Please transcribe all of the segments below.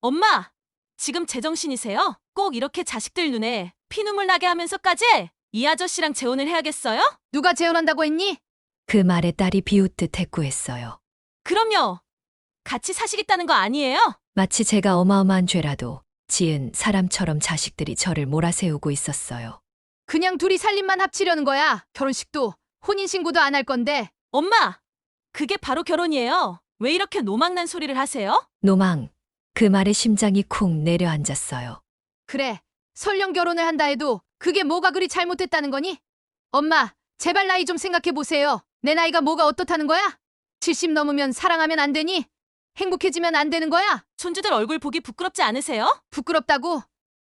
엄마, 지금 제정신이세요? 꼭 이렇게 자식들 눈에 피눈물 나게 하면서까지 이 아저씨랑 재혼을 해야겠어요? 누가 재혼한다고 했니? 그 말에 딸이 비웃듯 대꾸했어요. 그럼요. 같이 사시겠다는 거 아니에요? 마치 제가 어마어마한 죄라도 지은 사람처럼 자식들이 저를 몰아세우고 있었어요. 그냥 둘이 살림만 합치려는 거야. 결혼식도 혼인신고도 안 할 건데. 엄마, 그게 바로 결혼이에요. 왜 이렇게 노망난 소리를 하세요? 노망, 그 말에 심장이 쿵 내려앉았어요. 그래, 설령 결혼을 한다 해도 그게 뭐가 그리 잘못됐다는 거니? 엄마, 제발 나이 좀 생각해 보세요. 내 나이가 뭐가 어떻다는 거야? 70 넘으면 사랑하면 안 되니? 행복해지면 안 되는 거야? 손주들 얼굴 보기 부끄럽지 않으세요? 부끄럽다고?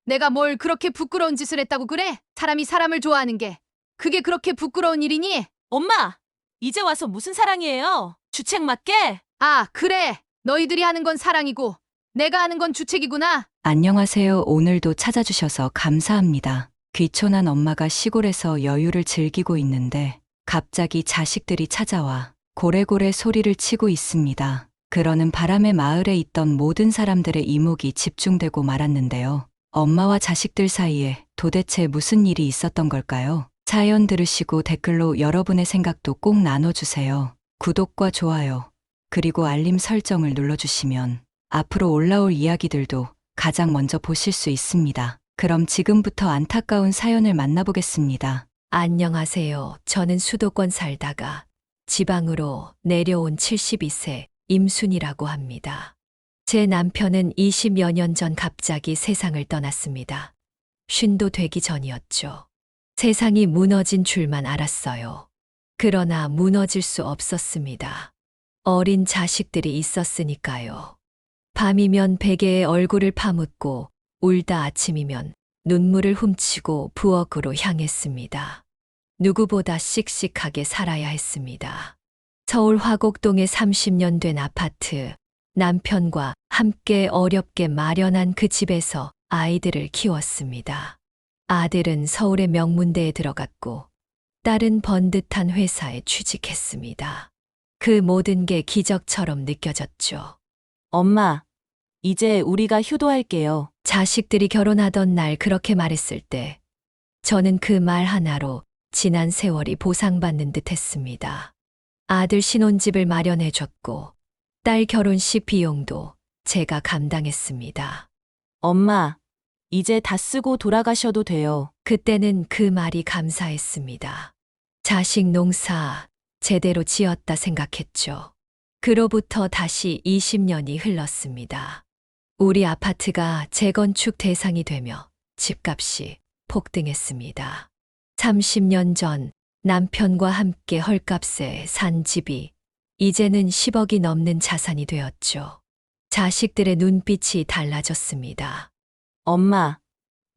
내가 뭘 그렇게 부끄러운 짓을 했다고 그래? 사람이 사람을 좋아하는 게 그게 그렇게 부끄러운 일이니? 엄마, 이제 와서 무슨 사랑이에요? 주책 맞게? 아, 그래. 너희들이 하는 건 사랑이고 내가 하는 건 주책이구나. 안녕하세요. 오늘도 찾아주셔서 감사합니다. 귀촌한 엄마가 시골에서 여유를 즐기고 있는데 갑자기 자식들이 찾아와 고래고래 소리를 치고 있습니다. 그러는 바람에 마을에 있던 모든 사람들의 이목이 집중되고 말았는데요. 엄마와 자식들 사이에 도대체 무슨 일이 있었던 걸까요? 사연 들으시고 댓글로 여러분의 생각도 꼭 나눠주세요. 구독과 좋아요, 그리고 알림 설정을 눌러주시면 앞으로 올라올 이야기들도 가장 먼저 보실 수 있습니다. 그럼 지금부터 안타까운 사연을 만나보겠습니다. 안녕하세요. 저는 수도권 살다가 지방으로 내려온 72세 임순이라고 합니다. 제 남편은 20여 년 전 갑자기 세상을 떠났습니다. 쉰도 되기 전이었죠. 세상이 무너진 줄만 알았어요. 그러나 무너질 수 없었습니다. 어린 자식들이 있었으니까요. 밤이면 베개에 얼굴을 파묻고 울다 아침이면 눈물을 훔치고 부엌으로 향했습니다. 누구보다 씩씩하게 살아야 했습니다. 서울 화곡동에 30년 된 아파트, 남편과 함께 어렵게 마련한 그 집에서 아이들을 키웠습니다. 아들은 서울의 명문대에 들어갔고, 딸은 번듯한 회사에 취직했습니다. 그 모든 게 기적처럼 느껴졌죠. 엄마, 이제 우리가 효도할게요. 자식들이 결혼하던 날 그렇게 말했을 때, 저는 그 말 하나로 지난 세월이 보상받는 듯 했습니다. 아들 신혼집을 마련해줬고, 딸 결혼식 비용도 제가 감당했습니다. 엄마, 이제 다 쓰고 돌아가셔도 돼요. 그때는 그 말이 감사했습니다. 자식 농사 제대로 지었다 생각했죠. 그로부터 다시 20년이 흘렀습니다. 우리 아파트가 재건축 대상이 되며 집값이 폭등했습니다. 30년 전 남편과 함께 헐값에 산 집이 이제는 10억이 넘는 자산이 되었죠. 자식들의 눈빛이 달라졌습니다. 엄마,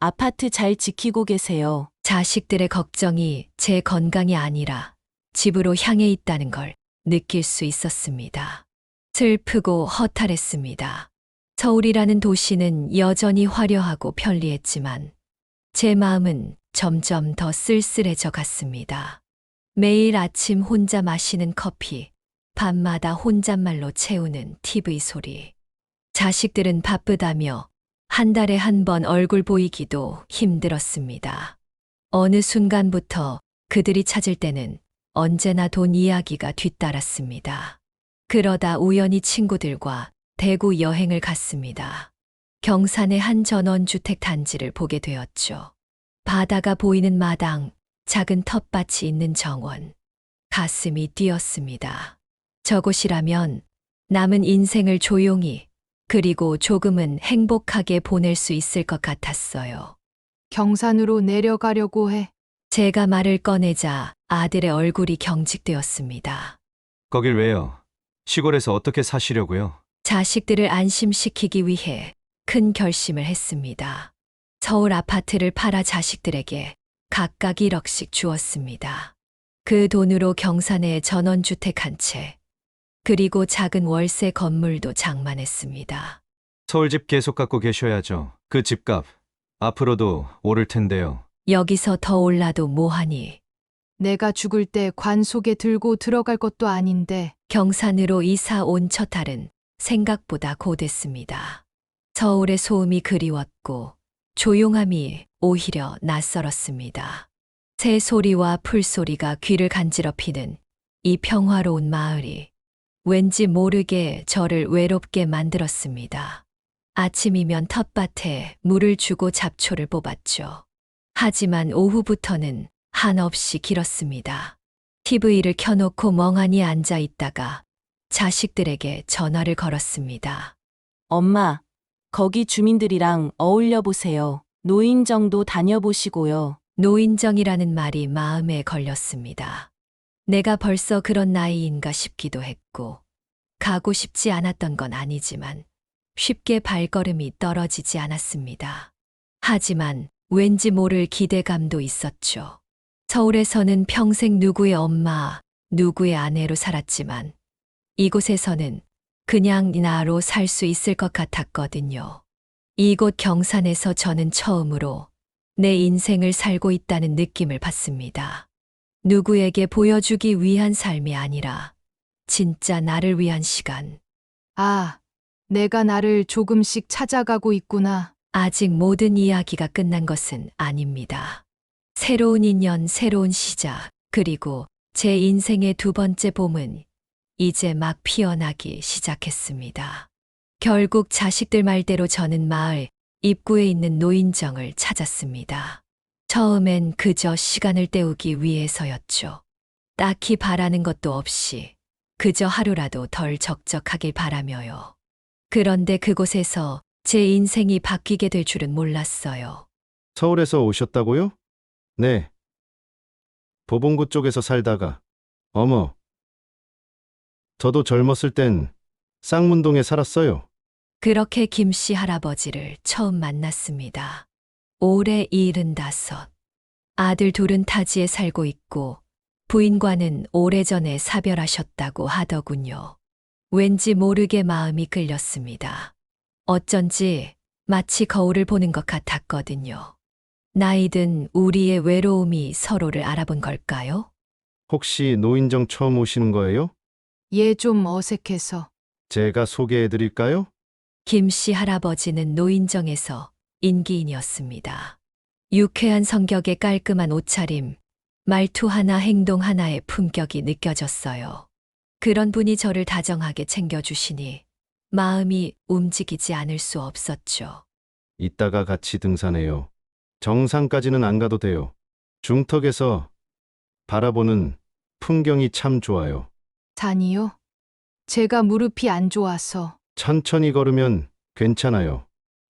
아파트 잘 지키고 계세요. 자식들의 걱정이 제 건강이 아니라 집으로 향해 있다는 걸 느낄 수 있었습니다. 슬프고 허탈했습니다. 서울이라는 도시는 여전히 화려하고 편리했지만 제 마음은 점점 더 쓸쓸해져 갔습니다. 매일 아침 혼자 마시는 커피, 밤마다 혼잣말로 채우는 TV 소리. 자식들은 바쁘다며 한 달에 한 번 얼굴 보이기도 힘들었습니다. 어느 순간부터 그들이 찾을 때는 언제나 돈 이야기가 뒤따랐습니다. 그러다 우연히 친구들과 대구 여행을 갔습니다. 경산의 한 전원주택 단지를 보게 되었죠. 바다가 보이는 마당, 작은 텃밭이 있는 정원. 가슴이 뛰었습니다. 저곳이라면 남은 인생을 조용히 그리고 조금은 행복하게 보낼 수 있을 것 같았어요. 경산으로 내려가려고 해. 제가 말을 꺼내자 아들의 얼굴이 경직되었습니다. 거길 왜요? 시골에서 어떻게 사시려고요? 자식들을 안심시키기 위해 큰 결심을 했습니다. 서울 아파트를 팔아 자식들에게 각각 1억씩 주었습니다. 그 돈으로 경산에 전원주택 한 채, 그리고 작은 월세 건물도 장만했습니다. 서울집 계속 갖고 계셔야죠. 그 집값 앞으로도 오를 텐데요. 여기서 더 올라도 뭐하니? 내가 죽을 때 관 속에 들고 들어갈 것도 아닌데. 경산으로 이사 온 첫 달은 생각보다 고됐습니다. 서울의 소음이 그리웠고 조용함이 오히려 낯설었습니다. 새 소리와 풀소리가 귀를 간지럽히는 이 평화로운 마을이 왠지 모르게 저를 외롭게 만들었습니다. 아침이면 텃밭에 물을 주고 잡초를 뽑았죠. 하지만 오후부터는 한없이 길었습니다. TV를 켜놓고 멍하니 앉아 있다가 자식들에게 전화를 걸었습니다. 엄마, 거기 주민들이랑 어울려 보세요. 노인정도 다녀보시고요. 노인정이라는 말이 마음에 걸렸습니다. 내가 벌써 그런 나이인가 싶기도 했고, 가고 싶지 않았던 건 아니지만 쉽게 발걸음이 떨어지지 않았습니다. 하지만 왠지 모를 기대감도 있었죠. 서울에서는 평생 누구의 엄마, 누구의 아내로 살았지만 이곳에서는 그냥 나로 살 수 있을 것 같았거든요. 이곳 경산에서 저는 처음으로 내 인생을 살고 있다는 느낌을 받습니다. 누구에게 보여주기 위한 삶이 아니라 진짜 나를 위한 시간. 아, 내가 나를 조금씩 찾아가고 있구나. 아직 모든 이야기가 끝난 것은 아닙니다. 새로운 인연, 새로운 시작, 그리고 제 인생의 두 번째 봄은 이제 막 피어나기 시작했습니다. 결국 자식들 말대로 저는 마을 입구에 있는 노인정을 찾았습니다. 처음엔 그저 시간을 때우기 위해서였죠. 딱히 바라는 것도 없이 그저 하루라도 덜 적적하길 바라며요. 그런데 그곳에서 제 인생이 바뀌게 될 줄은 몰랐어요. 서울에서 오셨다고요? 네. 보봉구 쪽에서 살다가. 어머. 저도 젊었을 땐 쌍문동에 살았어요. 그렇게 김씨 할아버지를 처음 만났습니다. 올해 75. 아들 둘은 타지에 살고 있고 부인과는 오래전에 사별하셨다고 하더군요. 왠지 모르게 마음이 끌렸습니다. 어쩐지 마치 거울을 보는 것 같았거든요. 나이든 우리의 외로움이 서로를 알아본 걸까요? 혹시 노인정 처음 오시는 거예요? 얘 좀 어색해서. 제가 소개해 드릴까요? 김씨 할아버지는 노인정에서 인기인이었습니다. 유쾌한 성격의 깔끔한 옷차림, 말투 하나 행동 하나의 품격이 느껴졌어요. 그런 분이 저를 다정하게 챙겨주시니 마음이 움직이지 않을 수 없었죠. 이따가 같이 등산해요. 정상까지는 안 가도 돼요. 중턱에서 바라보는 풍경이 참 좋아요. 산이요? 제가 무릎이 안 좋아서. 천천히 걸으면 괜찮아요.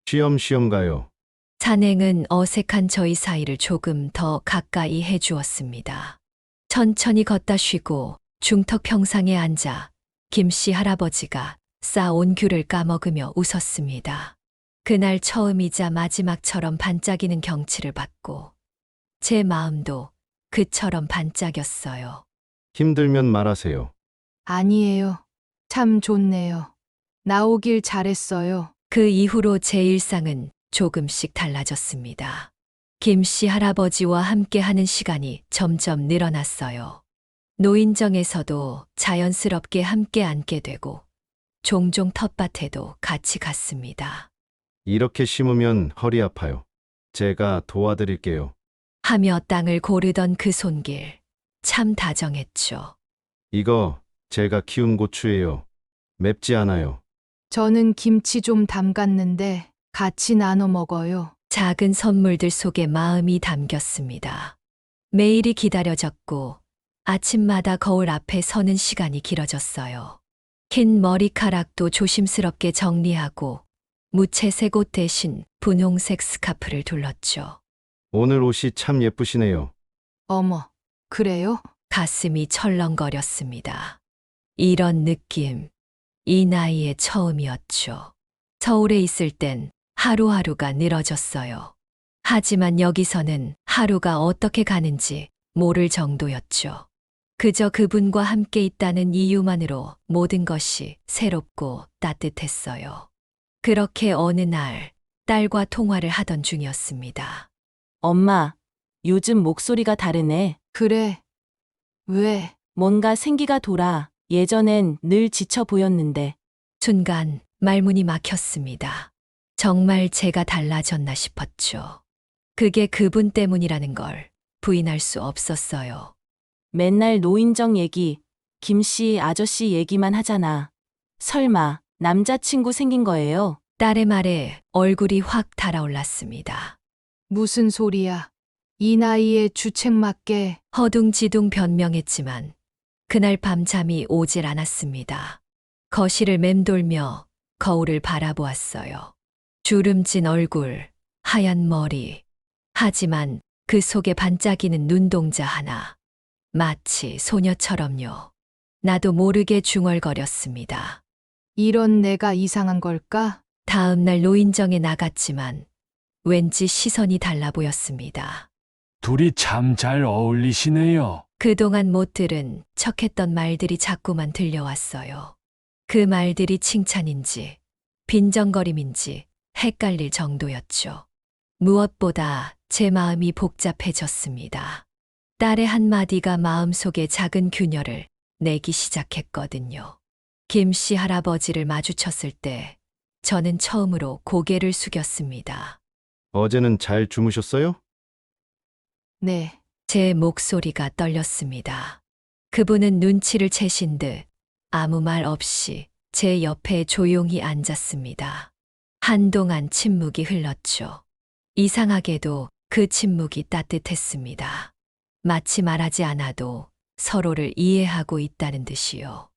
쉬엄쉬엄 가요. 산행은 어색한 저희 사이를 조금 더 가까이 해주었습니다. 천천히 걷다 쉬고 중턱 평상에 앉아 김씨 할아버지가 싸온 귤을 까먹으며 웃었습니다. 그날 처음이자 마지막처럼 반짝이는 경치를 봤고 제 마음도 그처럼 반짝였어요. 힘들면 말하세요. 아니에요. 참 좋네요. 나오길 잘했어요. 그 이후로 제 일상은 조금씩 달라졌습니다. 김씨 할아버지와 함께 하는 시간이 점점 늘어났어요. 노인정에서도 자연스럽게 함께 앉게 되고 종종 텃밭에도 같이 갔습니다. 이렇게 심으면 허리 아파요. 제가 도와드릴게요. 하며 땅을 고르던 그 손길, 참 다정했죠. 이거 제가 키운 고추예요. 맵지 않아요. 저는 김치 좀 담갔는데 같이 나눠 먹어요. 작은 선물들 속에 마음이 담겼습니다. 매일이 기다려졌고 아침마다 거울 앞에 서는 시간이 길어졌어요. 흰 머리카락도 조심스럽게 정리하고 무채색 옷 대신 분홍색 스카프를 둘렀죠. 오늘 옷이 참 예쁘시네요. 어머, 그래요? 가슴이 철렁거렸습니다. 이런 느낌, 이 나이에 처음이었죠. 서울에 있을 땐 하루하루가 늘어졌어요. 하지만 여기서는 하루가 어떻게 가는지 모를 정도였죠. 그저 그분과 함께 있다는 이유만으로 모든 것이 새롭고 따뜻했어요. 그렇게 어느 날 딸과 통화를 하던 중이었습니다. 엄마, 요즘 목소리가 다르네. 그래. 왜? 뭔가 생기가 돌아. 예전엔 늘 지쳐 보였는데. 순간 말문이 막혔습니다. 정말 제가 달라졌나 싶었죠. 그게 그분 때문이라는 걸 부인할 수 없었어요. 맨날 노인정 얘기, 김씨 아저씨 얘기만 하잖아. 설마 남자친구 생긴 거예요? 딸의 말에 얼굴이 확 달아올랐습니다. 무슨 소리야. 이 나이에 주책 맞게. 허둥지둥 변명했지만 그날 밤 잠이 오질 않았습니다. 거실을 맴돌며 거울을 바라보았어요. 주름진 얼굴, 하얀 머리. 하지만 그 속에 반짝이는 눈동자 하나. 마치 소녀처럼요. 나도 모르게 중얼거렸습니다. 이런 내가 이상한 걸까? 다음 날 노인정에 나갔지만 왠지 시선이 달라 보였습니다. 둘이 참 잘 어울리시네요. 그동안 못 들은 척했던 말들이 자꾸만 들려왔어요. 그 말들이 칭찬인지 빈정거림인지 헷갈릴 정도였죠. 무엇보다 제 마음이 복잡해졌습니다. 딸의 한마디가 마음속에 작은 균열을 내기 시작했거든요. 김씨 할아버지를 마주쳤을 때 저는 처음으로 고개를 숙였습니다. 어제는 잘 주무셨어요? 네. 제 목소리가 떨렸습니다. 그분은 눈치를 채신 듯 아무 말 없이 제 옆에 조용히 앉았습니다. 한동안 침묵이 흘렀죠. 이상하게도 그 침묵이 따뜻했습니다. 마치 말하지 않아도 서로를 이해하고 있다는 듯이요.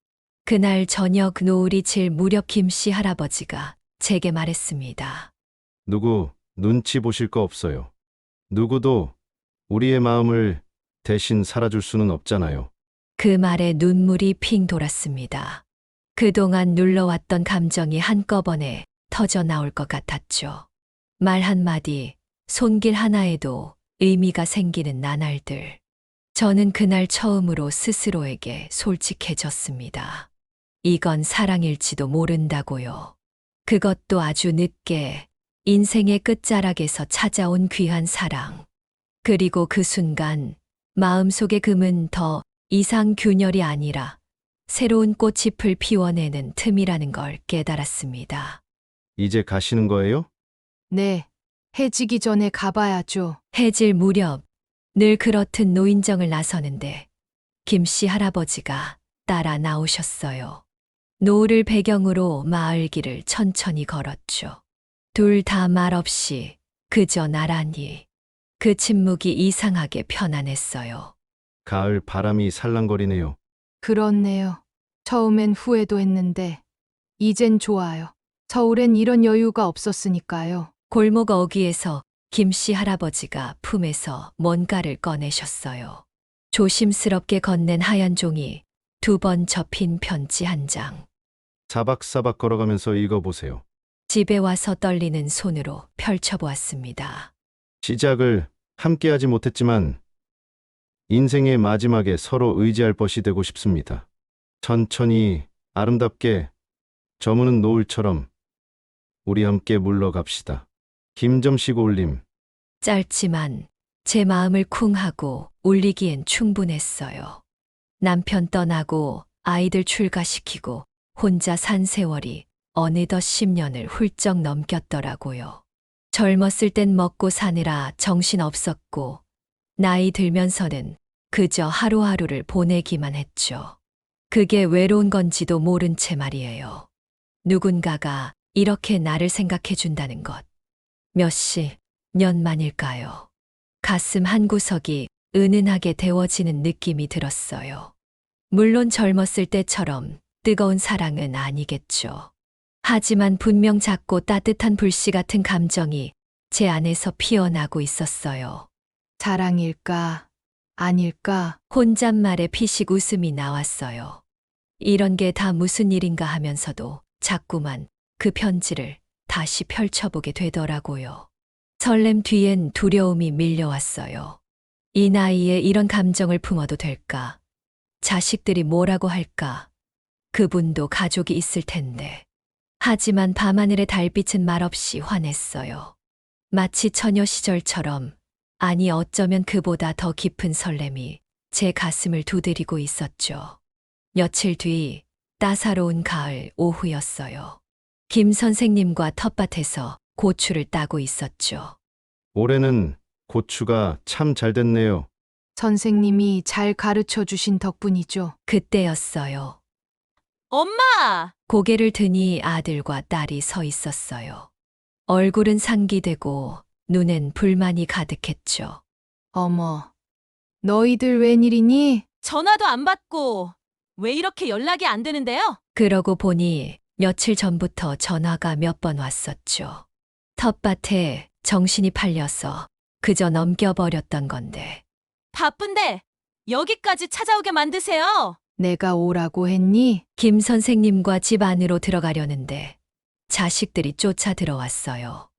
그날 저녁 노을이 질 무렵 김씨 할아버지가 제게 말했습니다. 누구 눈치 보실 거 없어요. 누구도 우리의 마음을 대신 살아줄 수는 없잖아요. 그 말에 눈물이 핑 돌았습니다. 그동안 눌러왔던 감정이 한꺼번에 터져 나올 것 같았죠. 말 한마디, 손길 하나에도 의미가 생기는 나날들. 저는 그날 처음으로 스스로에게 솔직해졌습니다. 이건 사랑일지도 모른다고요. 그것도 아주 늦게 인생의 끝자락에서 찾아온 귀한 사랑. 그리고 그 순간 마음속의 금은 더 이상 균열이 아니라 새로운 꽃잎을 피워내는 틈이라는 걸 깨달았습니다. 이제 가시는 거예요? 네. 해지기 전에 가봐야죠. 해질 무렵 늘 그렇듯 노인정을 나서는데 김씨 할아버지가 따라 나오셨어요. 노을을 배경으로 마을 길을 천천히 걸었죠. 둘 다 말없이 그저 나란히. 그 침묵이 이상하게 편안했어요. 가을 바람이 살랑거리네요. 그렇네요. 처음엔 후회도 했는데 이젠 좋아요. 서울엔 이런 여유가 없었으니까요. 골목 어귀에서 김씨 할아버지가 품에서 뭔가를 꺼내셨어요. 조심스럽게 건넨 하얀 종이 2번 접힌 편지 한 장. 사박사박 걸어가면서 읽어보세요. 집에 와서 떨리는 손으로 펼쳐보았습니다. 시작을 함께하지 못했지만 인생의 마지막에 서로 의지할 것이 되고 싶습니다. 천천히 아름답게 저무는 노을처럼 우리 함께 물러갑시다. 김점식 올림. 짧지만 제 마음을 쿵 하고 울리기엔 충분했어요. 남편 떠나고 아이들 출가시키고 혼자 산 세월이 어느덧 10년을 훌쩍 넘겼더라고요. 젊었을 땐 먹고 사느라 정신 없었고 나이 들면서는 그저 하루하루를 보내기만 했죠. 그게 외로운 건지도 모른 채 말이에요. 누군가가 이렇게 나를 생각해 준다는 것. 몇십 년 만일까요? 가슴 한구석이 은은하게 데워지는 느낌이 들었어요. 물론 젊었을 때처럼 뜨거운 사랑은 아니겠죠. 하지만 분명 작고 따뜻한 불씨 같은 감정이 제 안에서 피어나고 있었어요. 사랑일까? 아닐까? 혼잣말에 피식 웃음이 나왔어요. 이런 게 다 무슨 일인가 하면서도 자꾸만 그 편지를 다시 펼쳐보게 되더라고요. 설렘 뒤엔 두려움이 밀려왔어요. 이 나이에 이런 감정을 품어도 될까? 자식들이 뭐라고 할까? 그분도 가족이 있을 텐데. 하지만 밤하늘의 달빛은 말없이 환했어요. 마치 처녀 시절처럼, 아니 어쩌면 그보다 더 깊은 설렘이 제 가슴을 두드리고 있었죠. 며칠 뒤 따사로운 가을 오후였어요. 김 선생님과 텃밭에서 고추를 따고 있었죠. 올해는 고추가 참 잘 됐네요. 선생님이 잘 가르쳐 주신 덕분이죠. 그때였어요. 엄마! 고개를 드니 아들과 딸이 서 있었어요. 얼굴은 상기되고 눈엔 불만이 가득했죠. 어머, 너희들 웬일이니? 전화도 안 받고 왜 이렇게 연락이 안 되는데요? 그러고 보니 며칠 전부터 전화가 몇 번 왔었죠. 텃밭에 정신이 팔려서 그저 넘겨버렸던 건데. 바쁜데 여기까지 찾아오게 만드세요. 내가 오라고 했니? 김 선생님과 집 안으로 들어가려는데 자식들이 쫓아 들어왔어요.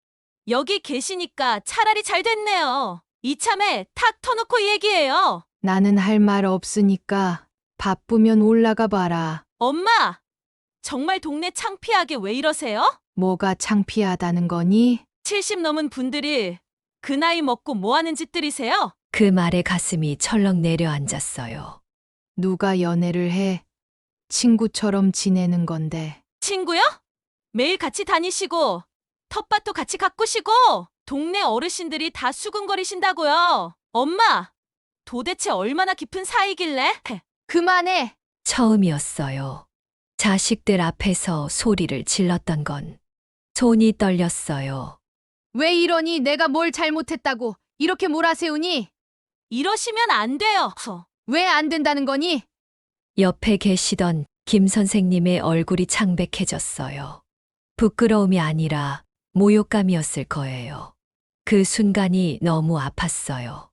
여기 계시니까 차라리 잘 됐네요. 이참에 탁 터놓고 얘기해요. 나는 할 말 없으니까 바쁘면 올라가 봐라. 엄마! 정말 동네 창피하게 왜 이러세요? 뭐가 창피하다는 거니? 70 넘은 분들이 그 나이 먹고 뭐 하는 짓들이세요? 그 말에 가슴이 철렁 내려앉았어요. 누가 연애를 해? 친구처럼 지내는 건데. 친구요? 매일 같이 다니시고 텃밭도 같이 가꾸시고 동네 어르신들이 다 수군거리신다고요. 엄마! 도대체 얼마나 깊은 사이길래? 그만해! 처음이었어요. 자식들 앞에서 소리를 질렀던 건 손이 떨렸어요. 왜 이러니? 내가 뭘 잘못했다고 이렇게 몰아세우니? 이러시면 안 돼요. 왜 안 된다는 거니? 옆에 계시던 김 선생님의 얼굴이 창백해졌어요. 부끄러움이 아니라 모욕감이었을 거예요. 그 순간이 너무 아팠어요.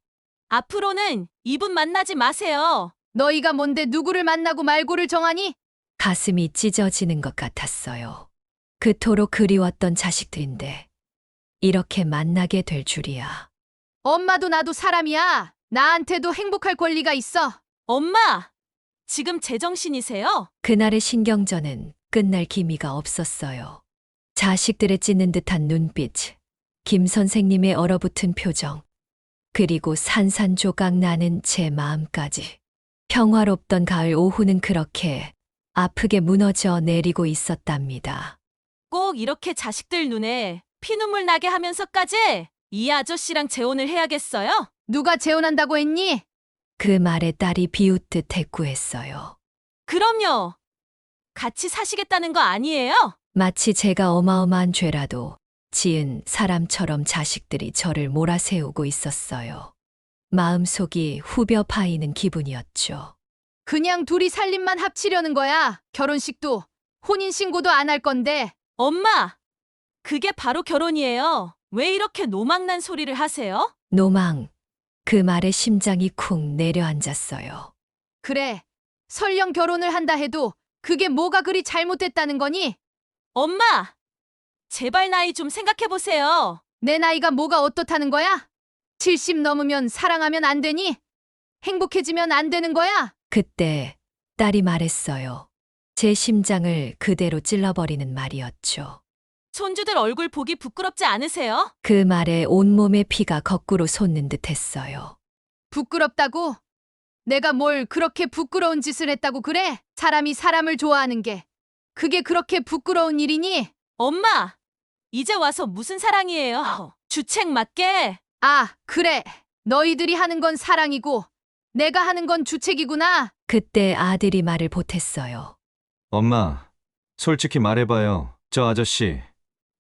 앞으로는 이분 만나지 마세요. 너희가 뭔데 누구를 만나고 말고를 정하니? 가슴이 찢어지는 것 같았어요. 그토록 그리웠던 자식들인데 이렇게 만나게 될 줄이야. 엄마도 나도 사람이야. 나한테도 행복할 권리가 있어. 엄마! 지금 제정신이세요? 그날의 신경전은 끝날 기미가 없었어요. 자식들의 찢는 듯한 눈빛, 김 선생님의 얼어붙은 표정, 그리고 산산조각 나는 제 마음까지. 평화롭던 가을 오후는 그렇게 아프게 무너져 내리고 있었답니다. 꼭 이렇게 자식들 눈에 피눈물 나게 하면서까지 이 아저씨랑 재혼을 해야겠어요? 누가 재혼한다고 했니? 그 말에 딸이 비웃듯 대꾸했어요. 그럼요. 같이 사시겠다는 거 아니에요? 마치 제가 어마어마한 죄라도 지은 사람처럼 자식들이 저를 몰아세우고 있었어요. 마음속이 후벼 파이는 기분이었죠. 그냥 둘이 살림만 합치려는 거야. 결혼식도 혼인신고도 안 할 건데. 엄마! 그게 바로 결혼이에요. 왜 이렇게 노망난 소리를 하세요? 노망. 그 말에 심장이 쿵 내려앉았어요. 그래. 설령 결혼을 한다 해도 그게 뭐가 그리 잘못됐다는 거니? 엄마! 제발 나이 좀 생각해보세요. 내 나이가 뭐가 어떻다는 거야? 70 넘으면 사랑하면 안 되니? 행복해지면 안 되는 거야? 그때 딸이 말했어요. 제 심장을 그대로 찔러버리는 말이었죠. 손주들 얼굴 보기 부끄럽지 않으세요? 그 말에 온몸의 피가 거꾸로 솟는 듯 했어요. 부끄럽다고? 내가 뭘 그렇게 부끄러운 짓을 했다고 그래? 사람이 사람을 좋아하는 게 그게 그렇게 부끄러운 일이니? 엄마! 이제 와서 무슨 사랑이에요? 주책 맞게. 아, 그래. 너희들이 하는 건 사랑이고 내가 하는 건 주책이구나. 그때 아들이 말을 보탰어요. 엄마, 솔직히 말해봐요. 저 아저씨,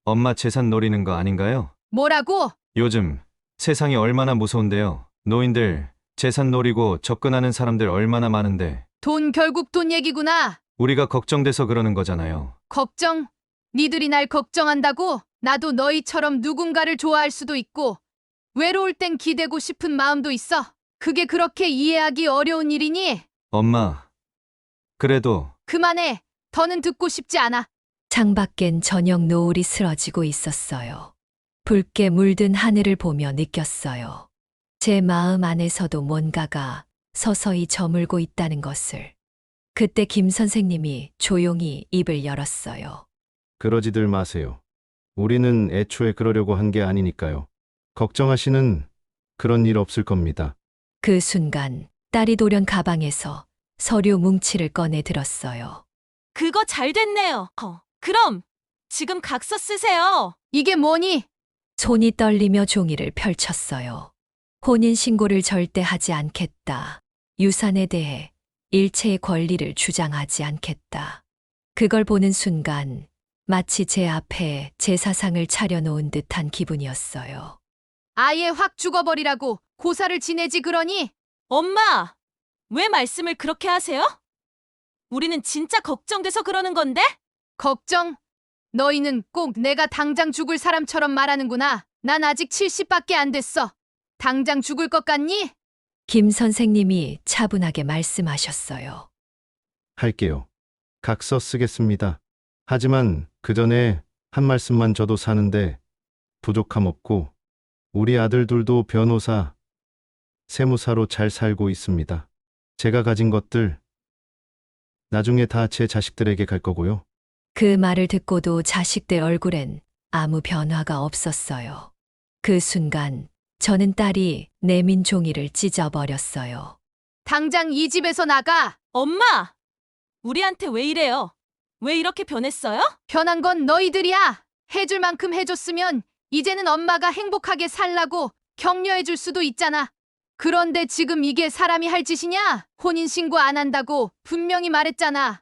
엄마 재산 노리는 거 아닌가요? 뭐라고? 요즘 세상이 얼마나 무서운데요. 노인들 재산 노리고 접근하는 사람들 얼마나 많은데 돈 결국 돈 얘기구나. 우리가 걱정돼서 그러는 거잖아요. 걱정? 니들이 날 걱정한다고? 나도 너희처럼 누군가를 좋아할 수도 있고 외로울 땐 기대고 싶은 마음도 있어. 그게 그렇게 이해하기 어려운 일이니? 엄마, 그래도 그만해. 더는 듣고 싶지 않아. 창밖엔 저녁 노을이 스러지고 있었어요. 붉게 물든 하늘을 보며 느꼈어요. 제 마음 안에서도 뭔가가 서서히 저물고 있다는 것을. 그때 김 선생님이 조용히 입을 열었어요. 그러지들 마세요. 우리는 애초에 그러려고 한 게 아니니까요. 걱정하시는 그런 일 없을 겁니다. 그 순간 딸이 돌연 가방에서 서류 뭉치를 꺼내 들었어요. 그거 잘 됐네요. 그럼 지금 각서 쓰세요. 이게 뭐니? 손이 떨리며 종이를 펼쳤어요. 혼인신고를 절대 하지 않겠다. 유산에 대해 일체의 권리를 주장하지 않겠다. 그걸 보는 순간 마치 제 앞에 제사상을 차려놓은 듯한 기분이었어요. 아예 확 죽어버리라고 고사를 지내지 그러니? 엄마! 왜 말씀을 그렇게 하세요? 우리는 진짜 걱정돼서 그러는 건데? 걱정? 너희는 꼭 내가 당장 죽을 사람처럼 말하는구나. 난 아직 70밖에 안 됐어. 당장 죽을 것 같니? 김 선생님이 차분하게 말씀하셨어요. 할게요. 각서 쓰겠습니다. 하지만 그 전에 한 말씀만 저도 사는데 부족함 없고 우리 아들 둘도 변호사, 세무사로 잘 살고 있습니다. 제가 가진 것들 나중에 다 제 자식들에게 갈 거고요. 그 말을 듣고도 자식들 얼굴엔 아무 변화가 없었어요. 그 순간 저는 딸이 내민 종이를 찢어버렸어요. 당장 이 집에서 나가! 엄마! 우리한테 왜 이래요? 왜 이렇게 변했어요? 변한 건 너희들이야! 해줄 만큼 해줬으면 이제는 엄마가 행복하게 살라고 격려해줄 수도 있잖아. 그런데 지금 이게 사람이 할 짓이냐? 혼인신고 안 한다고 분명히 말했잖아.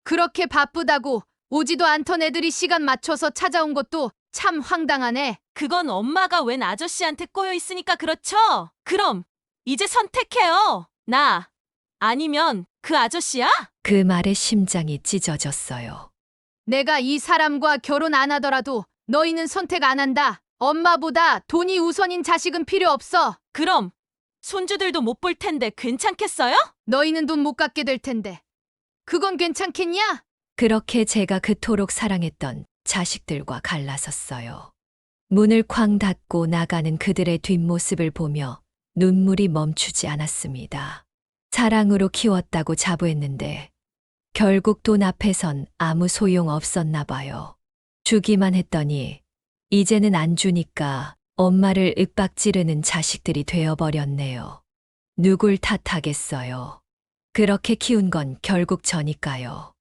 그렇게 바쁘다고 오지도 않던 애들이 시간 맞춰서 찾아온 것도 참 황당하네. 그건 엄마가 웬 아저씨한테 꼬여 있으니까 그렇죠? 그럼 이제 선택해요. 나 아니면 그 아저씨야? 그 말에 심장이 찢어졌어요. 내가 이 사람과 결혼 안 하더라도 너희는 선택 안 한다. 엄마보다 돈이 우선인 자식은 필요 없어. 그럼 손주들도 못 볼 텐데 괜찮겠어요? 너희는 돈 못 갖게 될 텐데. 그건 괜찮겠냐? 그렇게 제가 그토록 사랑했던 자식들과 갈라섰어요. 문을 쾅 닫고 나가는 그들의 뒷모습을 보며 눈물이 멈추지 않았습니다. 사랑으로 키웠다고 자부했는데 결국 돈 앞에선 아무 소용 없었나 봐요. 주기만 했더니 이제는 안 주니까 엄마를 윽박지르는 자식들이 되어버렸네요. 누굴 탓하겠어요. 그렇게 키운 건 결국 저니까요.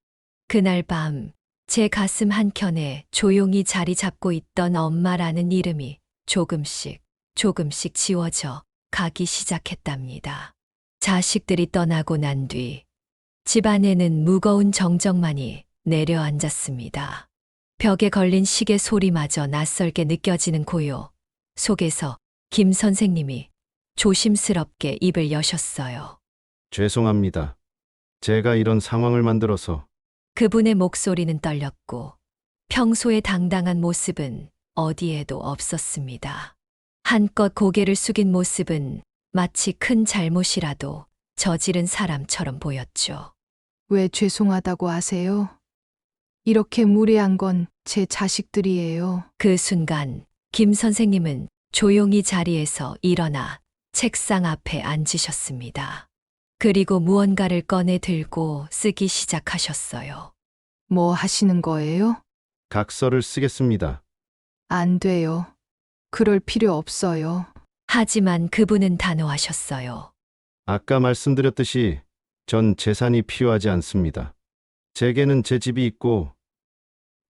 그날 밤 제 가슴 한켠에 조용히 자리 잡고 있던 엄마라는 이름이 조금씩 지워져 가기 시작했답니다. 자식들이 떠나고 난 뒤 집안에는 무거운 정적만이 내려앉았습니다. 벽에 걸린 시계 소리마저 낯설게 느껴지는 고요 속에서 김 선생님이 조심스럽게 입을 여셨어요. 죄송합니다. 제가 이런 상황을 만들어서 그분의 목소리는 떨렸고 평소의 당당한 모습은 어디에도 없었습니다. 한껏 고개를 숙인 모습은 마치 큰 잘못이라도 저지른 사람처럼 보였죠. 왜 죄송하다고 하세요? 이렇게 무례한 건 제 자식들이에요. 그 순간 김 선생님은 조용히 자리에서 일어나 책상 앞에 앉으셨습니다. 그리고 무언가를 꺼내 들고 쓰기 시작하셨어요. 뭐 하시는 거예요? 각서를 쓰겠습니다. 안 돼요. 그럴 필요 없어요. 하지만 그분은 단호하셨어요. 아까 말씀드렸듯이 전 재산이 필요하지 않습니다. 제게는 제 집이 있고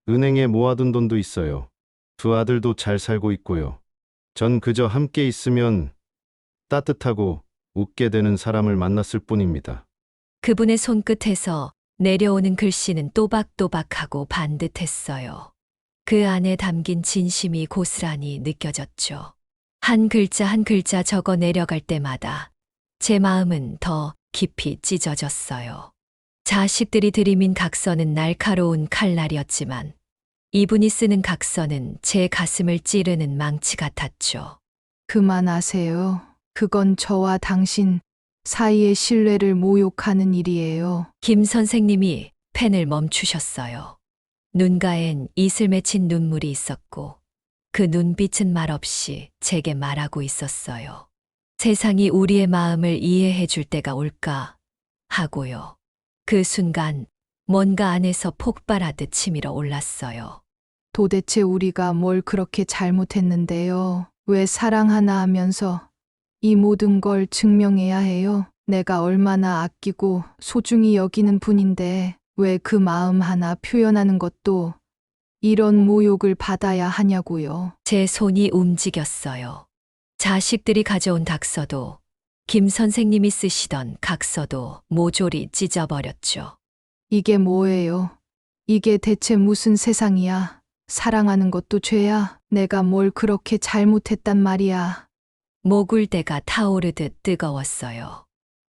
은행에 모아둔 돈도 있어요. 두 아들도 잘 살고 있고요. 전 그저 함께 있으면 따뜻하고 웃게 되는 사람을 만났을 뿐입니다. 그분의 손끝에서 내려오는 글씨는 또박또박하고 반듯했어요. 그 안에 담긴 진심이 고스란히 느껴졌죠. 한 글자 한 글자 적어 내려갈 때마다 제 마음은 더 깊이 찢어졌어요. 자식들이 들이민 각서는 날카로운 칼날이었지만 이분이 쓰는 각서는 제 가슴을 찌르는 망치 같았죠. 그만하세요. 그건 저와 당신 사이의 신뢰를 모욕하는 일이에요. 김 선생님이 펜을 멈추셨어요. 눈가엔 이슬 맺힌 눈물이 있었고 그 눈빛은 말없이 제게 말하고 있었어요. 세상이 우리의 마음을 이해해 줄 때가 올까 하고요. 그 순간 뭔가 안에서 폭발하듯 치밀어 올랐어요. 도대체 우리가 뭘 그렇게 잘못했는데요? 왜 사랑 하나 하면서 이 모든 걸 증명해야 해요? 내가 얼마나 아끼고 소중히 여기는 분인데 왜 그 마음 하나 표현하는 것도 이런 모욕을 받아야 하냐고요. 제 손이 움직였어요. 자식들이 가져온 닥서도 김 선생님이 쓰시던 각서도 모조리 찢어버렸죠. 이게 뭐예요? 이게 대체 무슨 세상이야? 사랑하는 것도 죄야? 내가 뭘 그렇게 잘못했단 말이야? 목울대가 타오르듯 뜨거웠어요.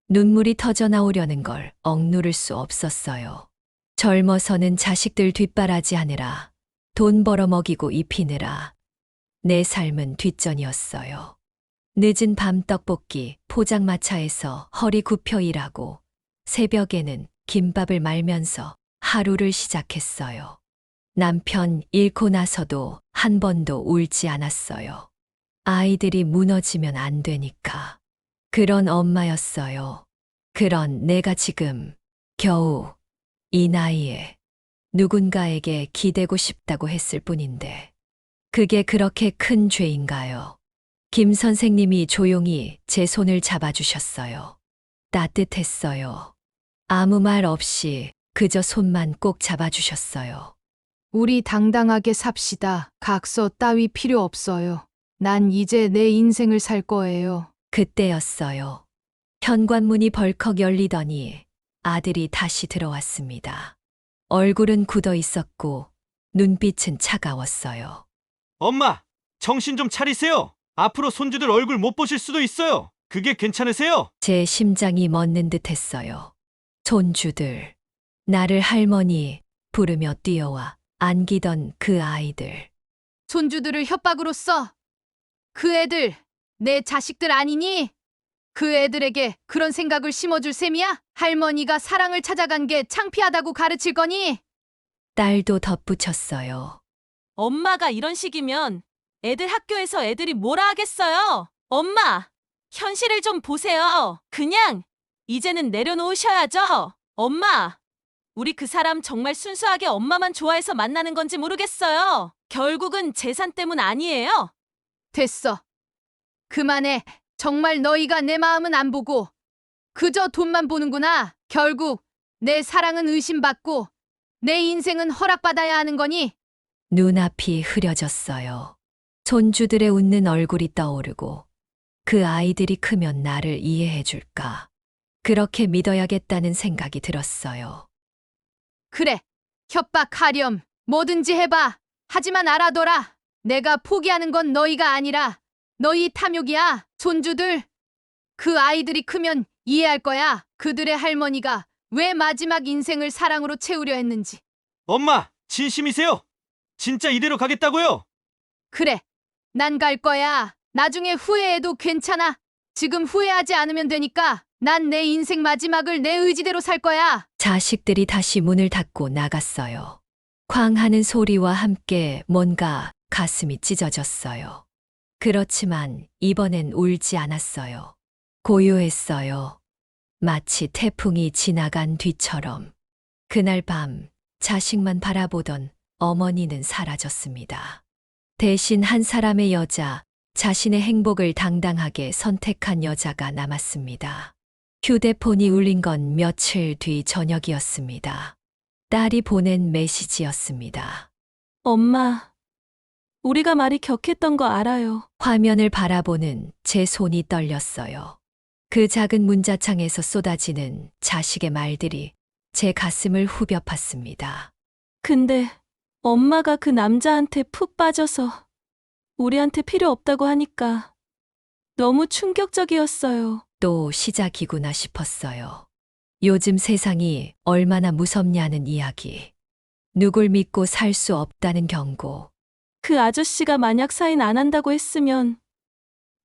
눈물이 터져 나오려는 걸 억누를 수 없었어요. 젊어서는 자식들 뒷바라지하느라 돈 벌어 먹이고 입히느라 내 삶은 뒷전이었어요. 늦은 밤 떡볶이 포장마차에서 허리 굽혀 일하고 새벽에는 김밥을 말면서 하루를 시작했어요. 남편 잃고 나서도 한 번도 울지 않았어요. 아이들이 무너지면 안 되니까. 그런 엄마였어요. 그런 내가 지금 겨우 이 나이에 누군가에게 기대고 싶다고 했을 뿐인데 그게 그렇게 큰 죄인가요? 김 선생님이 조용히 제 손을 잡아주셨어요. 따뜻했어요. 아무 말 없이 그저 손만 꼭 잡아주셨어요. 우리 당당하게 삽시다. 각서 따위 필요 없어요. 난 이제 내 인생을 살 거예요. 그때였어요. 현관문이 벌컥 열리더니 아들이 다시 들어왔습니다. 얼굴은 굳어 있었고 눈빛은 차가웠어요. 엄마, 정신 좀 차리세요. 앞으로 손주들 얼굴 못 보실 수도 있어요. 그게 괜찮으세요? 제 심장이 멎는 듯 했어요. 손주들, 나를 할머니 부르며 뛰어와 안기던 그 아이들. 손주들을 협박으로 써. 그 애들 내 자식들 아니니? 그 애들에게 그런 생각을 심어줄 셈이야? 할머니가 사랑을 찾아간 게 창피하다고 가르칠 거니? 딸도 덧붙였어요. 엄마가 이런 식이면 애들 학교에서 애들이 뭐라 하겠어요? 엄마, 현실을 좀 보세요. 그냥 이제는 내려놓으셔야죠. 엄마, 우리 그 사람 정말 순수하게 엄마만 좋아해서 만나는 건지 모르겠어요. 결국은 재산 때문 아니에요? 됐어. 그만해. 정말 너희가 내 마음은 안 보고 그저 돈만 보는구나. 결국 내 사랑은 의심받고 내 인생은 허락받아야 하는 거니? 눈앞이 흐려졌어요. 손주들의 웃는 얼굴이 떠오르고 그 아이들이 크면 나를 이해해 줄까. 그렇게 믿어야겠다는 생각이 들었어요. 그래. 협박하렴. 뭐든지 해봐. 하지만 알아둬라. 내가 포기하는 건 너희가 아니라 너희 탐욕이야. 손주들. 그 아이들이 크면 이해할 거야. 그들의 할머니가 왜 마지막 인생을 사랑으로 채우려 했는지. 엄마, 진심이세요? 진짜 이대로 가겠다고요? 그래. 난 갈 거야. 나중에 후회해도 괜찮아. 지금 후회하지 않으면 되니까. 난 내 인생 마지막을 내 의지대로 살 거야. 자식들이 다시 문을 닫고 나갔어요. 쾅 하는 소리와 함께 뭔가 가슴이 찢어졌어요. 그렇지만 이번엔 울지 않았어요. 고요했어요. 마치 태풍이 지나간 뒤처럼. 그날 밤 자식만 바라보던 어머니는 사라졌습니다. 대신 한 사람의 여자, 자신의 행복을 당당하게 선택한 여자가 남았습니다. 휴대폰이 울린 건 며칠 뒤 저녁이었습니다. 딸이 보낸 메시지였습니다. 엄마, 우리가 말이 격했던 거 알아요. 화면을 바라보는 제 손이 떨렸어요. 그 작은 문자창에서 쏟아지는 자식의 말들이 제 가슴을 후벼 팠습니다. 근데 엄마가 그 남자한테 푹 빠져서 우리한테 필요 없다고 하니까 너무 충격적이었어요. 또 시작이구나 싶었어요. 요즘 세상이 얼마나 무섭냐는 이야기. 누굴 믿고 살 수 없다는 경고. 그 아저씨가 만약 사인 안 한다고 했으면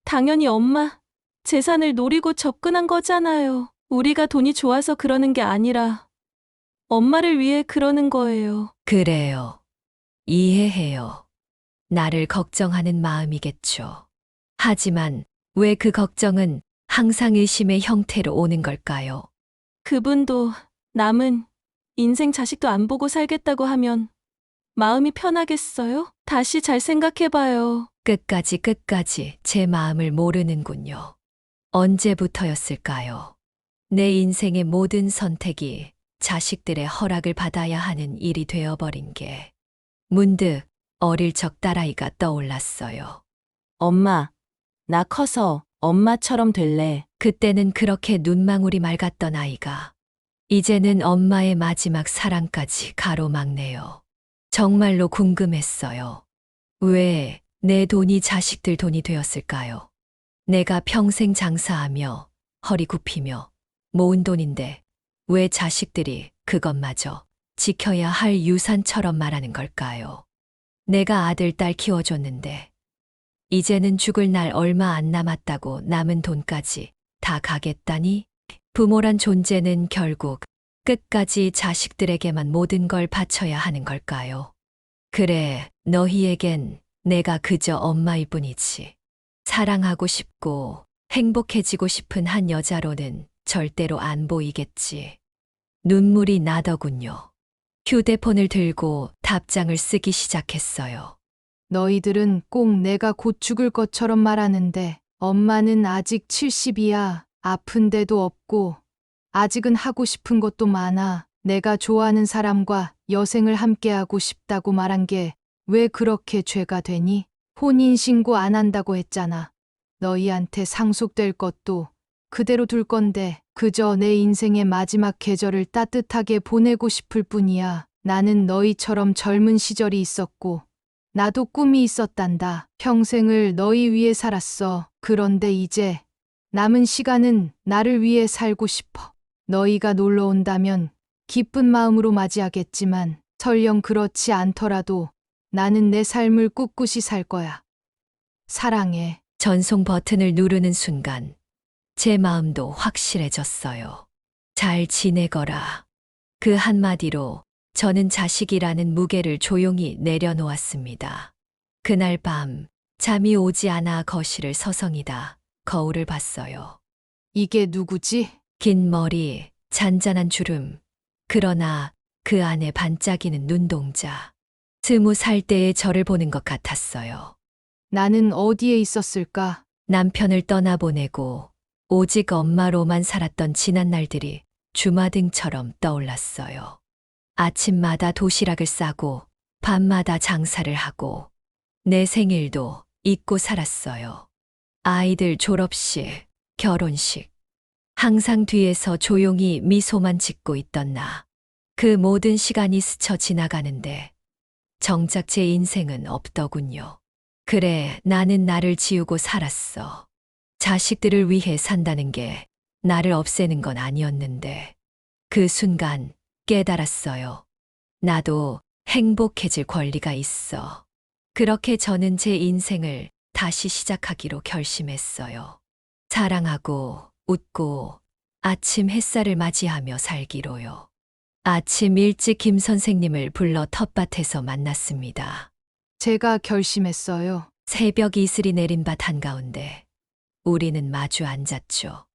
당연히 엄마 재산을 노리고 접근한 거잖아요. 우리가 돈이 좋아서 그러는 게 아니라 엄마를 위해 그러는 거예요. 그래요. 이해해요. 나를 걱정하는 마음이겠죠. 하지만 왜 그 걱정은 항상 의심의 형태로 오는 걸까요? 그분도 남은 인생 자식도 안 보고 살겠다고 하면 마음이 편하겠어요? 다시 잘 생각해봐요. 끝까지 제 마음을 모르는군요. 언제부터였을까요? 내 인생의 모든 선택이 자식들의 허락을 받아야 하는 일이 되어버린 게. 문득 어릴 적 딸아이가 떠올랐어요. 엄마, 나 커서 엄마처럼 될래. 그때는 그렇게 눈망울이 맑았던 아이가 이제는 엄마의 마지막 사랑까지 가로막네요. 정말로 궁금했어요. 왜 내 돈이 자식들 돈이 되었을까요? 내가 평생 장사하며 허리 굽히며 모은 돈인데 왜 자식들이 그것마저 지켜야 할 유산처럼 말하는 걸까요? 내가 아들, 딸 키워줬는데 이제는 죽을 날 얼마 안 남았다고 남은 돈까지 다 가겠다니? 부모란 존재는 결국 끝까지 자식들에게만 모든 걸 바쳐야 하는 걸까요? 그래, 너희에겐 내가 그저 엄마일 뿐이지. 사랑하고 싶고 행복해지고 싶은 한 여자로는 절대로 안 보이겠지. 눈물이 나더군요. 휴대폰을 들고 답장을 쓰기 시작했어요. 너희들은 꼭 내가 곧 죽을 것처럼 말하는데 엄마는 아직 70이야. 아픈 데도 없고 아직은 하고 싶은 것도 많아. 내가 좋아하는 사람과 여생을 함께하고 싶다고 말한 게 왜 그렇게 죄가 되니? 혼인신고 안 한다고 했잖아. 너희한테 상속될 것도 그대로 둘 건데 그저 내 인생의 마지막 계절을 따뜻하게 보내고 싶을 뿐이야. 나는 너희처럼 젊은 시절이 있었고 나도 꿈이 있었단다. 평생을 너희 위해 살았어. 그런데 이제 남은 시간은 나를 위해 살고 싶어. 너희가 놀러 온다면 기쁜 마음으로 맞이하겠지만 설령 그렇지 않더라도 나는 내 삶을 꿋꿋이 살 거야. 사랑해. 전송 버튼을 누르는 순간 제 마음도 확실해졌어요. 잘 지내거라. 그 한마디로 저는 자식이라는 무게를 조용히 내려놓았습니다. 그날 밤 잠이 오지 않아 거실을 서성이다 거울을 봤어요. 이게 누구지? 긴 머리, 잔잔한 주름, 그러나 그 안에 반짝이는 눈동자. 20살 때의 저를 보는 것 같았어요. 나는 어디에 있었을까? 남편을 떠나보내고 오직 엄마로만 살았던 지난 날들이 주마등처럼 떠올랐어요. 아침마다 도시락을 싸고 밤마다 장사를 하고 내 생일도 잊고 살았어요. 아이들 졸업식, 결혼식. 항상 뒤에서 조용히 미소만 짓고 있던 나. 그 모든 시간이 스쳐 지나가는데 정작 제 인생은 없더군요. 그래, 나는 나를 지우고 살았어. 자식들을 위해 산다는 게 나를 없애는 건 아니었는데 그 순간 깨달았어요. 나도 행복해질 권리가 있어. 그렇게 저는 제 인생을 다시 시작하기로 결심했어요. 사랑하고 웃고 아침 햇살을 맞이하며 살기로요. 아침 일찍 김 선생님을 불러 텃밭에서 만났습니다. 제가 결심했어요. 새벽 이슬이 내린 밭 한가운데 우리는 마주 앉았죠.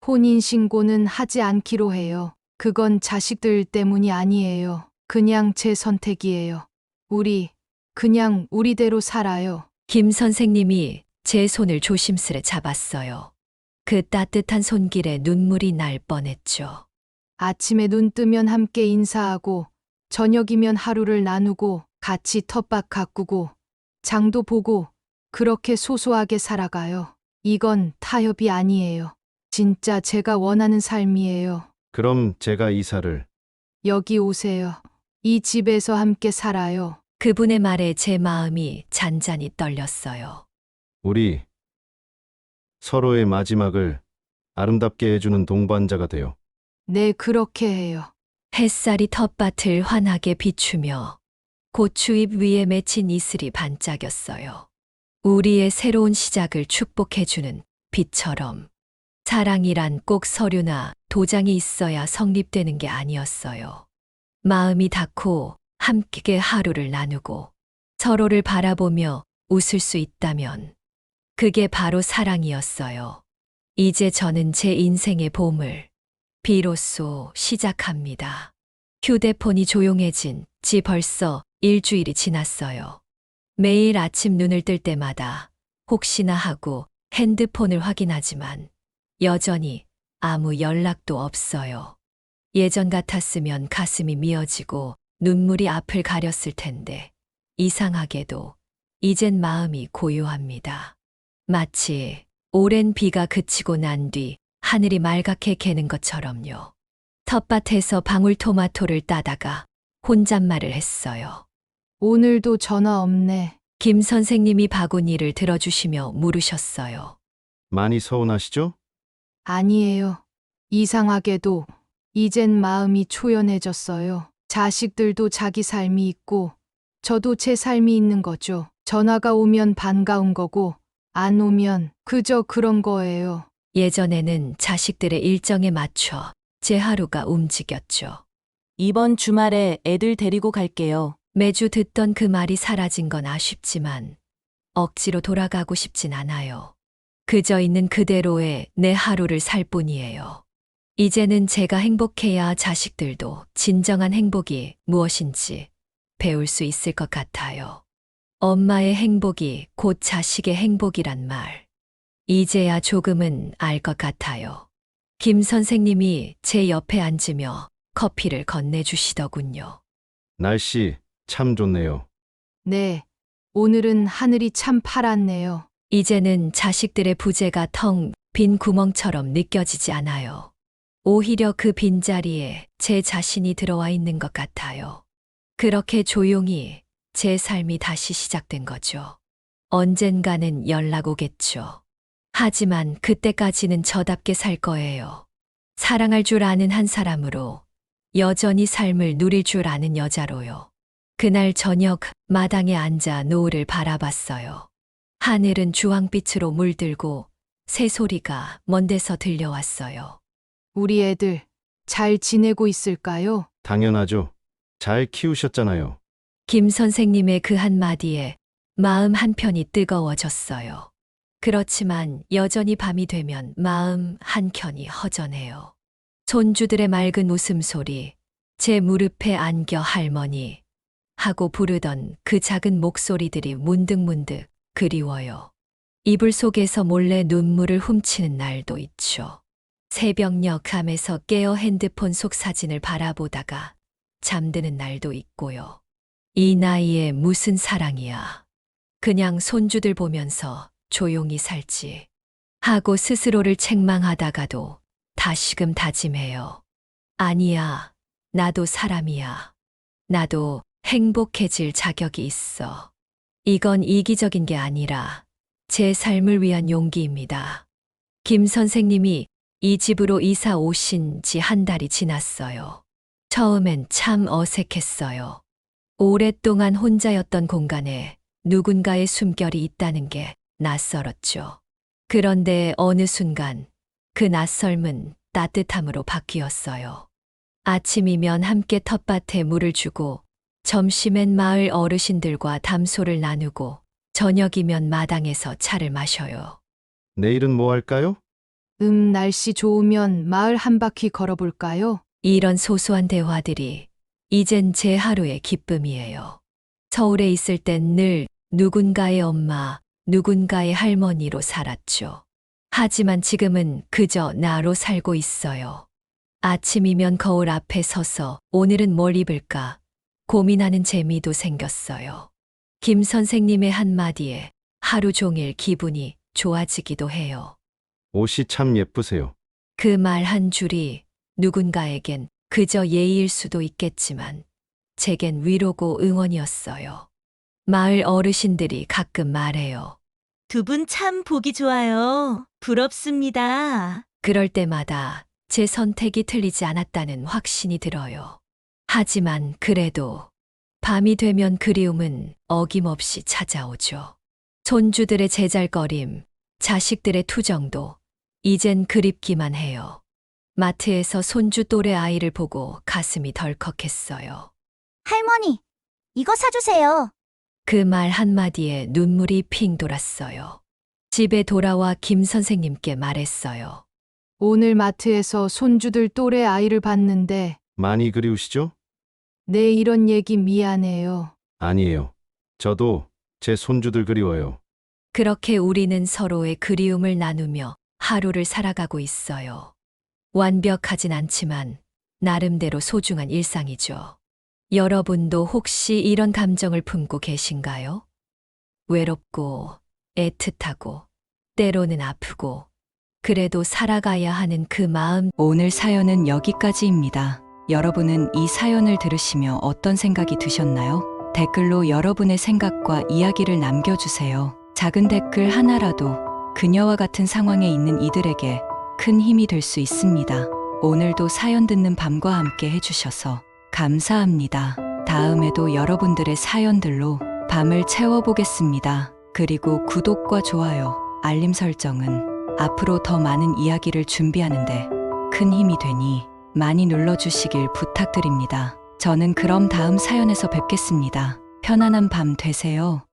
혼인신고는 하지 않기로 해요. 그건 자식들 때문이 아니에요. 그냥 제 선택이에요. 우리 그냥 우리대로 살아요. 김 선생님이 제 손을 조심스레 잡았어요. 그 따뜻한 손길에 눈물이 날 뻔했죠. 아침에 눈 뜨면 함께 인사하고 저녁이면 하루를 나누고 같이 텃밭 가꾸고 장도 보고 그렇게 소소하게 살아가요. 이건 타협이 아니에요. 진짜 제가 원하는 삶이에요. 그럼 제가 이사를. 여기 오세요. 이 집에서 함께 살아요. 그분의 말에 제 마음이 잔잔히 떨렸어요. 우리 서로의 마지막을 아름답게 해주는 동반자가 돼요. 네, 그렇게 해요. 햇살이 텃밭을 환하게 비추며 고추잎 위에 맺힌 이슬이 반짝였어요. 우리의 새로운 시작을 축복해주는 빛처럼. 사랑이란 꼭 서류나 도장이 있어야 성립되는 게 아니었어요. 마음이 닿고 함께 하루를 나누고 서로를 바라보며 웃을 수 있다면 그게 바로 사랑이었어요. 이제 저는 제 인생의 봄을 비로소 시작합니다. 휴대폰이 조용해진 지 벌써 일주일이 지났어요. 매일 아침 눈을 뜰 때마다 혹시나 하고 핸드폰을 확인하지만 여전히 아무 연락도 없어요. 예전 같았으면 가슴이 미어지고 눈물이 앞을 가렸을 텐데 이상하게도 이젠 마음이 고요합니다. 마치 오랜 비가 그치고 난 뒤 하늘이 말갛게 개는 것처럼요. 텃밭에서 방울토마토를 따다가 혼잣말을 했어요. 오늘도 전화 없네. 김 선생님이 바구니를 들어주시며 물으셨어요. 많이 서운하시죠? 아니에요. 이상하게도 이젠 마음이 초연해졌어요. 자식들도 자기 삶이 있고 저도 제 삶이 있는 거죠. 전화가 오면 반가운 거고 안 오면 그저 그런 거예요. 예전에는 자식들의 일정에 맞춰 제 하루가 움직였죠. 이번 주말에 애들 데리고 갈게요. 매주 듣던 그 말이 사라진 건 아쉽지만 억지로 돌아가고 싶진 않아요. 그저 있는 그대로의 내 하루를 살 뿐이에요. 이제는 제가 행복해야 자식들도 진정한 행복이 무엇인지 배울 수 있을 것 같아요. 엄마의 행복이 곧 자식의 행복이란 말. 이제야 조금은 알 것 같아요. 김 선생님이 제 옆에 앉으며 커피를 건네주시더군요. 날씨 참 좋네요. 네. 오늘은 하늘이 참 파랗네요. 이제는 자식들의 부재가 텅 빈 구멍처럼 느껴지지 않아요. 오히려 그 빈자리에 제 자신이 들어와 있는 것 같아요. 그렇게 조용히 제 삶이 다시 시작된 거죠. 언젠가는 연락 오겠죠. 하지만 그때까지는 저답게 살 거예요. 사랑할 줄 아는 한 사람으로, 여전히 삶을 누릴 줄 아는 여자로요. 그날 저녁 마당에 앉아 노을을 바라봤어요. 하늘은 주황빛으로 물들고 새소리가 먼 데서 들려왔어요. 우리 애들 잘 지내고 있을까요? 당연하죠. 잘 키우셨잖아요. 김 선생님의 그 한마디에 마음 한편이 뜨거워졌어요. 그렇지만 여전히 밤이 되면 마음 한켠이 허전해요. 손주들의 맑은 웃음소리, 제 무릎에 안겨 할머니 하고 부르던 그 작은 목소리들이 문득문득 그리워요. 이불 속에서 몰래 눈물을 훔치는 날도 있죠. 새벽녘 감에서 깨어 핸드폰 속 사진을 바라보다가 잠드는 날도 있고요. 이 나이에 무슨 사랑이야. 그냥 손주들 보면서 조용히 살지 하고 스스로를 책망하다가도 다시금 다짐해요. 아니야, 나도 사람이야. 나도 행복해질 자격이 있어. 이건 이기적인 게 아니라 제 삶을 위한 용기입니다. 김 선생님이 이 집으로 이사 오신 지 한 달이 지났어요. 처음엔 참 어색했어요. 오랫동안 혼자였던 공간에 누군가의 숨결이 있다는 게 낯설었죠. 그런데 어느 순간 그 낯설음은 따뜻함으로 바뀌었어요. 아침이면 함께 텃밭에 물을 주고, 점심엔 마을 어르신들과 담소를 나누고, 저녁이면 마당에서 차를 마셔요. 내일은 뭐 할까요? 날씨 좋으면 마을 한 바퀴 걸어볼까요? 이런 소소한 대화들이 이젠 제 하루의 기쁨이에요. 서울에 있을 땐 늘 누군가의 엄마, 누군가의 할머니로 살았죠. 하지만 지금은 그저 나로 살고 있어요. 아침이면 거울 앞에 서서 오늘은 뭘 입을까 고민하는 재미도 생겼어요. 김 선생님의 한마디에 하루 종일 기분이 좋아지기도 해요. 옷이 참 예쁘세요. 그 말 한 줄이 누군가에겐 그저 예의일 수도 있겠지만 제겐 위로고 응원이었어요. 마을 어르신들이 가끔 말해요. 두 분 참 보기 좋아요. 부럽습니다. 그럴 때마다 제 선택이 틀리지 않았다는 확신이 들어요. 하지만 그래도 밤이 되면 그리움은 어김없이 찾아오죠. 손주들의 제잘거림, 자식들의 투정도 이젠 그립기만 해요. 마트에서 손주 또래 아이를 보고 가슴이 덜컥했어요. 할머니, 이거 사주세요. 그 말 한마디에 눈물이 핑 돌았어요. 집에 돌아와 김 선생님께 말했어요. 오늘 마트에서 손주들 또래 아이를 봤는데 많이 그리우시죠? 네, 이런 얘기 미안해요. 아니에요. 저도 제 손주들 그리워요. 그렇게 우리는 서로의 그리움을 나누며 하루를 살아가고 있어요. 완벽하진 않지만 나름대로 소중한 일상이죠. 여러분도 혹시 이런 감정을 품고 계신가요? 외롭고 애틋하고 때로는 아프고 그래도 살아가야 하는 그 마음. 오늘 사연은 여기까지입니다. 여러분은 이 사연을 들으시며 어떤 생각이 드셨나요? 댓글로 여러분의 생각과 이야기를 남겨주세요. 작은 댓글 하나라도 그녀와 같은 상황에 있는 이들에게 큰 힘이 될 수 있습니다. 오늘도 사연 듣는 밤과 함께 해주셔서 감사합니다. 다음에도 여러분들의 사연들로 밤을 채워보겠습니다. 그리고 구독과 좋아요, 알림 설정은 앞으로 더 많은 이야기를 준비하는데 큰 힘이 되니 많이 눌러주시길 부탁드립니다. 저는 그럼 다음 사연에서 뵙겠습니다. 편안한 밤 되세요.